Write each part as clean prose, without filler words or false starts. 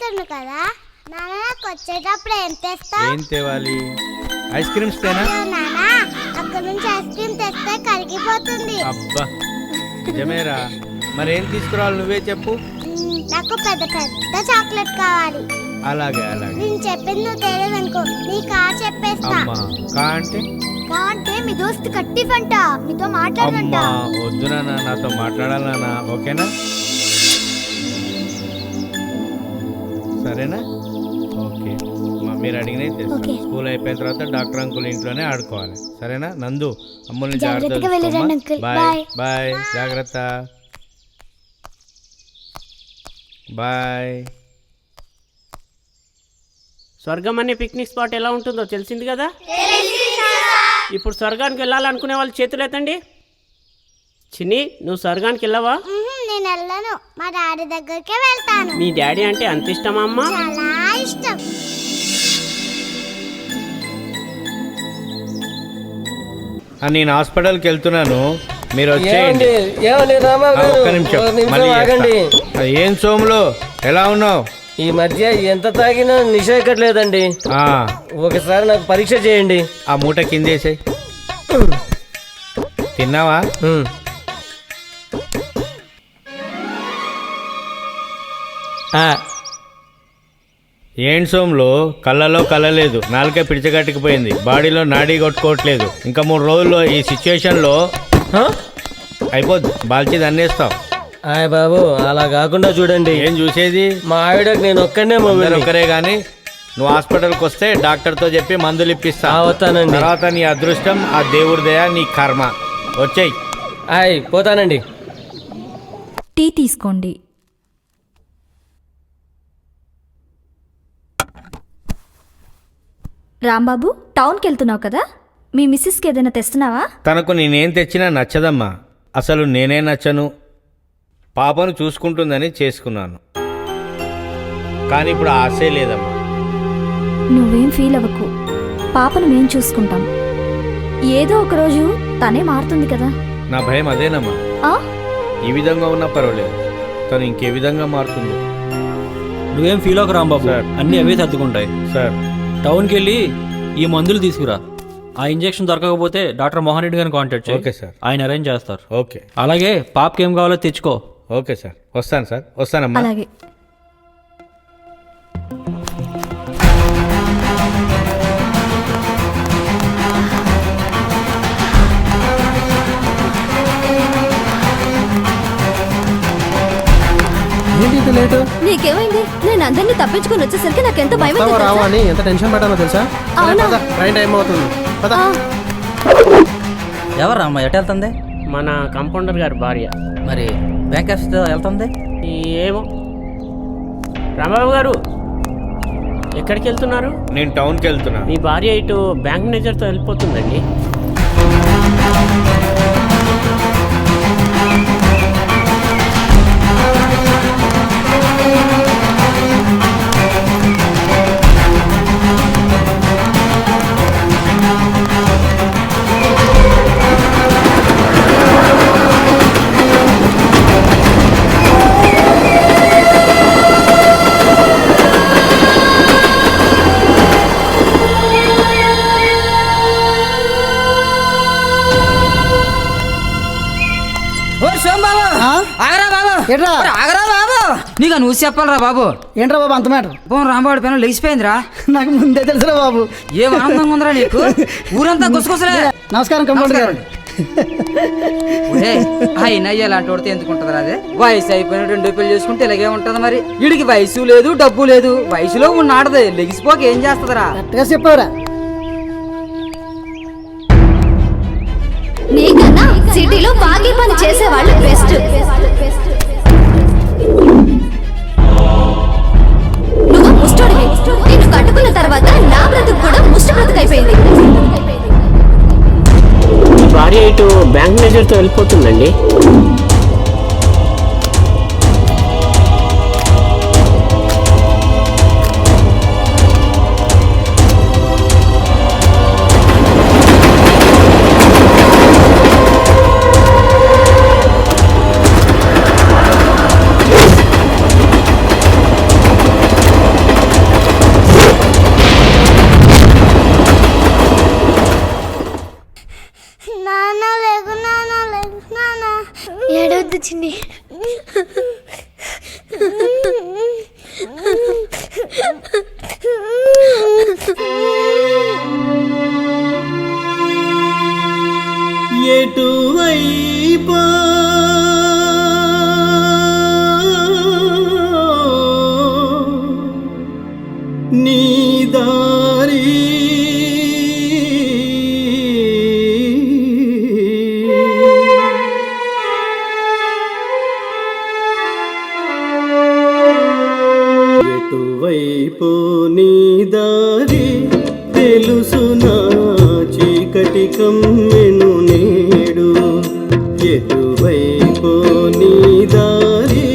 వెళ్తుండు కదా, నాన్న నాకు వచ్చేటప్పుడు ఏం తెస్తావు? ఏం తేవాలి? ఐస్ క్రీమ్స్ తేనా? నాన్న అక్కడ నుంచి ఐస్ క్రీమ్ తెస్తే కరిగిపోతుంది. అబ్బా నిజమేరా, మరేం తీసుకురావాలి నువ్వే చెప్పు. నాకు పెద్ద పెద్ద చాక్లెట్ కావాలి. అలాగే అలాగే. నేను చెప్పింది నువ్వు తెలియదు అనుకో, నీ కా చెప్పేస్తా. అమ్మా కా అంటే మీ దోస్తు కట్టిఫంట, మీతో మాట్లాడంట. వద్దు నాన్న, నాతో మాట్లాడాలన్నా, ఓకేనా? సరేనా? ఓకే, మీరు అడిగినవి తెస్తాను. స్కూల్ అయిపోయిన తర్వాత డాక్టర్ అంకుల్ ఇంట్లోనే ఆడుకోవాలి, సరేనా? నందు అమ్ముల్ని జాగ్రత్త. బాయ్ బాయ్, జాగ్రత్త. బాయ్. స్వర్గం అనే పిక్నిక్ స్పాట్ ఎలా ఉంటుందో తెలిసింది కదా. ఇప్పుడు స్వర్గానికి వెళ్ళాలనుకునే వాళ్ళు చేతులు ఎత్తండి. చిన్ని, నువ్వు స్వర్గానికి వెళ్ళవా? నేను వెళ్ళను, మా డాడీ దగ్గరికే వెళ్తాను. మీ డాడీ అంటే అంత ఇష్టమా అమ్మా? చాలా ఇష్టం. నేను హాస్పిటల్కి వెళ్తున్నాను, మీరు వచ్చేయండి. ఒక్క నిమిషం, మళ్ళీ చేస్తా. ఏం సోములు, ఎలా ఉన్నావు? ఈ మధ్య ఎంత తాగినా నిష ఎక్కట్లేదండి. ఒకసారి నాకు పరీక్ష చేయండి. ఆ మూట కిందేసాయి. తిన్నావా? ఏంటి సోములు, కళ్ళలో కళ్ళలేదు, నాలుకే పిడిచగట్టుకుపోయింది, బాడీలో నాడీ కొట్టుకోవట్లేదు. ఇంకా 3 రోజుల్లో ఈ సిచ్యువేషన్లో అయిపోద్ది, బాల్చి దన్నేస్తావు. ఆయ్ బాబు, అలా కాకుండా చూడండి. ఏం చూసేది? మా ఆవిడకి నేను ఒక్కనే ఒక్కరే కానీ నువ్వు హాస్పిటల్కి వస్తే డాక్టర్తో చెప్పి మందులు ఇప్పిస్తా. వస్తానండి. తర్వాత నీ అదృష్టం, ఆ దేవుడి దయ, నీ కర్మ. వచ్చేయి. ఆయ్ పోతానండి. టీ తీసుకోండి. రాంబాబు, టౌన్కి వెళ్తున్నావు కదా, మీ మిస్సెస్కి ఏదైనా తెస్తున్నావా? తనకు నేనేం తెచ్చినా నచ్చదమ్మా. అసలు నేనే నచ్చను. పాపను చూసుకుంటుందని చేసుకున్నాను, కానీ ఇప్పుడు ఆశే లేదమ్మా. నువ్వేం ఫీల్ అవ్వకు, పాపను మేం చూసుకుంటాం. ఏదో ఒక రోజు తనే మారుతుంది కదా. నా భయం అదేనమ్మా. ఈ విధంగా ఉన్నా పర్వాలేదు, తను ఇంకే విధంగా మారుతుంది. నువ్వేం ఫీల్ అవ్వకు రాంబాబు, అన్నీ అవే సర్దుకుంటాయి. సార్, టౌన్కి వెళ్ళి ఈ మందులు తీసుకురా. ఆ ఇంజెక్షన్ దొరకకపోతే డాక్టర్ మోహన్ రెడ్డి గారిని కాంటాక్ట్ చేయి. ఓకే సార్, ఆయన అరేంజ్ చేస్తారు. ఓకే. అలాగే పాపకి ఏం కావాలో తెచ్చుకో. ఓకే సార్, వస్తాను సార్, వస్తానమ్మా. అలాగే. నీకేమైంది? నేను అందరినీ తప్పించుకుని వచ్చేసరికి నాకు ఎంత భయం రావని ఎంత టెన్షన్ పడ్డానో తెలుసా? ట్రైన్ టైం అవుతుంది. ఎవరు అమ్మ ఎటు వెళ్తుంది? మన కంపౌండర్ గారి భార్య. మరి బ్యాంక్ ఆఫీస్ వెళ్తుంది ఏమో. రాంబాబు గారు ఎక్కడికి వెళ్తున్నారు? నేను టౌన్కి వెళ్తున్నా. మీ భార్య ఇటు బ్యాంక్ మేనేజర్తో వెళ్ళిపోతుందండి. నీకు నువ్వు చెప్పాలరా బాబు. ఏంట్రా బాబు అంత మ్యాటర్? పోను రాంబాబు పైన లేచిపోయిందిరా. నాకు ముందే తెలుసురా బాబు. ఏం ఆనందంగా ఉందిరా నీకు? ఊరంతా గుసగుసలే. నమస్కారం కంపౌండర్ గారు. అయినా ఇలాంటి వాడితే ఎందుకుంటుందిరా? అదే వయసు అయిపోయిన 2 పెళ్లి చేసుకుంటే ఇలాగే ఉంటది. మరి వీడికి వయసు లేదు, డబ్బు లేదు, వయసులో ఉన్నాడదే లెగిసిపోక ఏం చేస్తుందిరా? కరెక్ట్గా చెప్పావురా. నీకన్నా సిటీలో బాగా పని చేసేవాళ్ళు బెస్ట్. నువ్వు ముష్టోడివి. నిన్ను కట్టుకున్న తర్వాత నా బ్రతుకు కూడా ముష్టి బ్రతుకైపోయింది. భార్య ఇటు బ్యాంక్ మేనేజర్తో వెళ్ళిపోతుందండి. వద్దు చిన్ని. ఎటువైపు నీ దారి ఎటువైపు నీ దారి తెలుసునా చీకటి కమ్మెను నేడు ఎటువైపు నీ దారి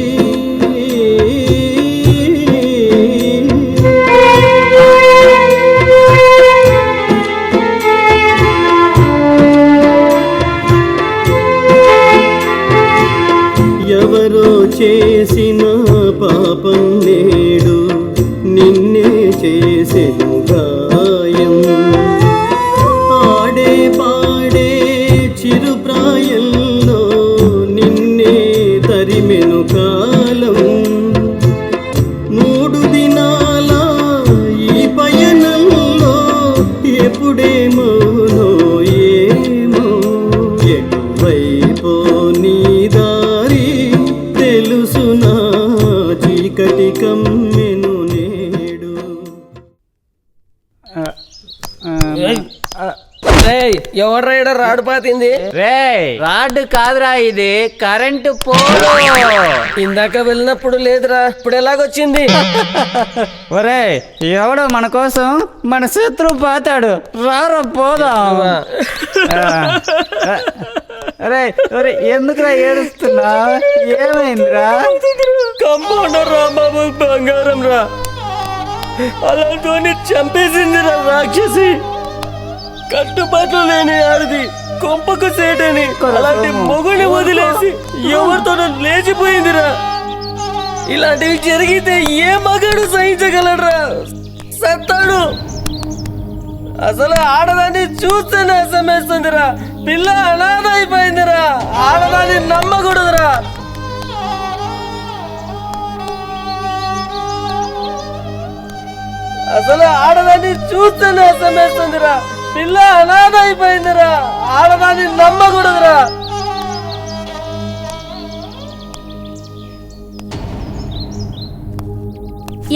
ఎవరో చేసిన పాపం నేడు నిన్నే చేసెను గాయం ఆడే పాడే చిరుప్రాయంలో నిన్నే తరిమెను కాలం 3 దినాల ఈ పయనంలో ఎప్పుడేమోనో ఏమో ఎటువైపో నీ దారి తెలుసునా చీకటి కమ్మెను నేడు. ఎవరు రైడర్ రాడు పాతింది? రే రాడ్ కాదురా, ఇది కరెంటు పోలు. ఇందాక వెళ్ళినప్పుడు లేదురా, ఇప్పుడు ఎలాగొచ్చింది? ఒరే ఎవడో మన కోసం మన శత్రువు పాతాడు, రారా పోదాం. అరే ఒరే ఎందుకురా ఏడుస్తున్నా, ఏమైందిరా? కంపౌండర్ రాంబాబు బంగారం రా, అలాంటి చంపేసిందిరా రాక్షసి. కట్టుబాట్లు లేని ఆడది కొంపకు సేటని అలాంటి మొగుని వదిలేసి ఎవరితో లేచిపోయిందిరా. ఇలాంటివి జరిగితే ఏ మగాడు సహించగలరా? సత్తాడు. అసలు ఆడదాన్ని చూస్తేనే అసమేస్తుందిరా. పిల్ల అనాథ అయిపోయిందిరా. ఆడదాన్ని నమ్మకూడదురా. అసలు ఆడదాన్ని చూస్తేనే అసమేస్తుందిరా. పిల్ల అనాథ అయిపోయిందిరా. ఆడదాన్ని నమ్మకూడదురా.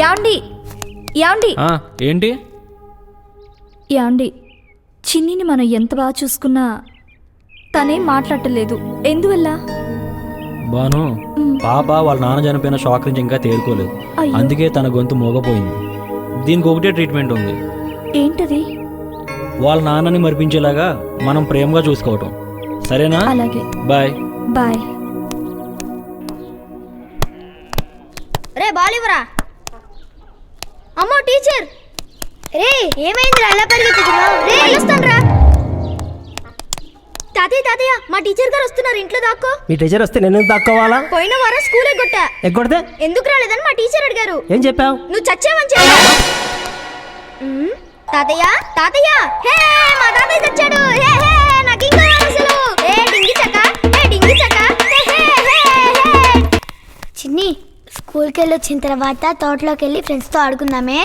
యాండి యాండి ఏంటి యాండి, చిన్నిని మనం ఎంత బాగా చూసుకున్నా తనేం మాట్లాడలేదు, ఎందువల్ల? బాను, పాప వాళ్ళ నాన్న చనిపోయిన షాక్ నుంచి ఇంకా తేరుకోలేదు, అయ్యో. అందుకే తన గొంతు మోగపోయింది. దీనికి ఒకటే ట్రీట్మెంట్ ఉంది. ఏంటది? వాళ్ళ నాన్నని మరిపించేలాగా మనం ప్రేమగా చూసుకోవటం, సరేనా? అలాగే. Bye bye. రే బాలివరా. అమ్మో టీచర్. రే ఏమైందిరా ఎలా పరిగెత్తుతున్నావు? రే వస్తానురా. తాతయ్య మా టీచర్ గారు వస్తున్నారు, ఇంట్లో దాక్కో. మీ టీచర్ వస్తే నేను దాక్కోవాలా? పోయిన వారం స్కూల్ ఎగ్గొట్టా. ఎగ్గొడితే ఎందుకు రాలేదని మా టీచర్ అడిగారు. ఏం చెప్పావు? నువ్వు చచ్చావని చెప్పావు. తాతయ్య హే మా తాతయ్య చచ్చాడు. హే హే నాకు ఇంకా అసలు ఏ డింగి చక్క చిన్ని స్కూల్కి వెళ్ళి వచ్చిన తర్వాత తోటలోకి వెళ్ళి ఫ్రెండ్స్తో ఆడుకుందామే.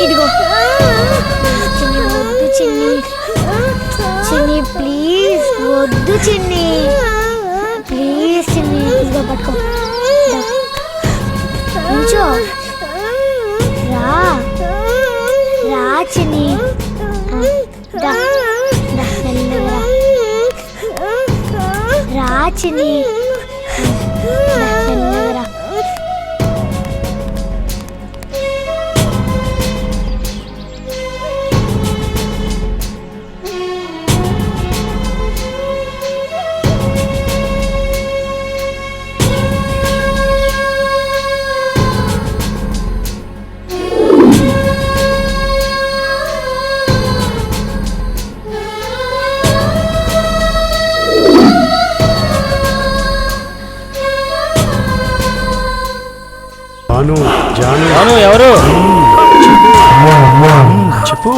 ఇదిగో చిన్ని, వద్దు చిన్ని. చిన్ని ప్లీజ్ వద్దు చిన్ని, ప్లీజ్ చిన్ని. ఇదిగో పట్టుకో. నుంచో. రా చిన్ని. మెల్లగా రా చిన్ని. మెల్లగా. జాను జాను అవును ఎవరు చెప్పు.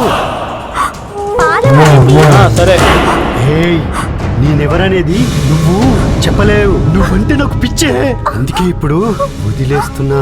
సరే హేయ్, నేనెవరనేది నువ్వు చెప్పలేవు. నువ్వంటే నాకు పిచ్చే, అందుకే ఇప్పుడు వదిలేస్తున్నా.